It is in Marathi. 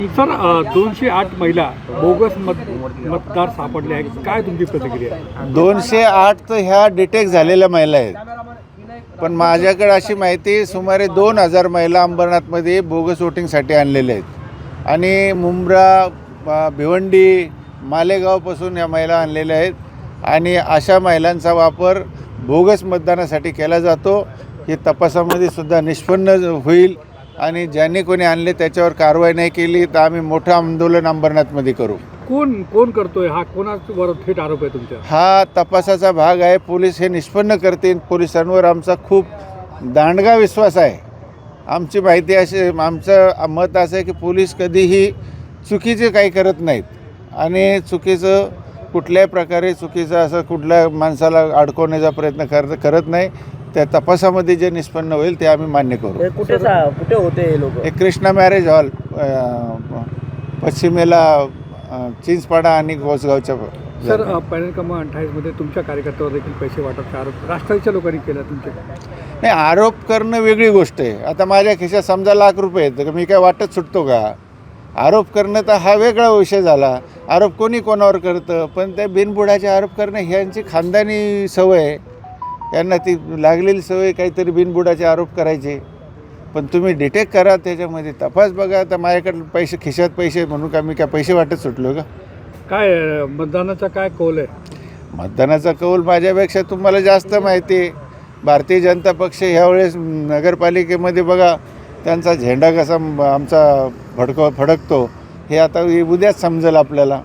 सर 208 महिला बोगस मतदार सापडले आहेत, काय तुमची प्रतिक्रिया आहे? 208 तर ह्या डिटेक्ट झालेल्या महिला आहेत, पण माझ्याकडे अशी माहिती सुमारे 2000 महिला अंबरनाथमध्ये बोगस वोटिंगसाठी आणलेल्या आहेत आणि मुंब्रा, भिवंडी, मालेगावपासून या महिला आणलेल्या आहेत आणि अशा महिलांचा वापर बोगस मतदानासाठी केला जातो. हे तपासामध्ये सुद्धा निष्पन्न होईल आणि ज्यांनी कोणी आणले त्याच्यावर कारवाई नाही केली तर आम्ही मोठं आंदोलन अंबरनाथमध्ये करू. कोण करतोय हा? कोणावर थेट आरोप आहे तुमच्या? हा तपासाचा भाग आहे. पोलीस हे निष्पन्न करतील. पोलिसांवर आमचा खूप दांडगा विश्वास आहे. आमची माहिती अशी, आमचं मत असं आहे की पोलीस कधीही चुकीचे काही करत नाहीत आणि चुकीचं कुठल्याही प्रकारे चुकीचं असं कुठल्या माणसाला अडकवण्याचा प्रयत्न करत नाही. त्या तपासामध्ये जे निष्पन्न होईल ते आम्ही मान्य करू. कुठे होते हे लोक? हे कृष्णा मॅरेज हॉल पश्चिमेला चिंचपाडा आणि गोसगावच्या. सर पॅनल क्रमांक 28 मध्ये तुमच्या कार्यकर्त्यावर देखील पैसे वाटपचा आरोप राष्ट्रवादीच्या लोकांनी केला तुमच्या? नाही, आरोप करणं वेगळी गोष्ट आहे. आता माझ्या खिशात समजा ₹1,00,000 आहेत तर मी काय वाटत सुटतो का? आरोप करणं तर हा वेगळा विषय झाला. आरोप कोणी कोणावर करतं, पण त्या बिनबुडाचे आरोप करणं ह्यांची खानदानी सवय आहे. यांना ती लागलेली सवय काहीतरी बिनबुडाचे आरोप करायचे. पण तुम्ही डिटेक्ट करा, त्याच्यामध्ये तपास बघा. तर माझ्याकडे पैसे खिशात पैसे म्हणून का मी काय पैसे वाटत सुटलो का? काय मतदानाचा काय कौल आहे? मतदानाचा कौल माझ्यापेक्षा तुम्हाला जास्त माहिती आहे. भारतीय जनता पक्ष ह्यावेळेस नगरपालिकेमध्ये बघा त्यांचा झेंडा कसा आमचा फडकतो हे आता उद्याच समजेल आपल्याला.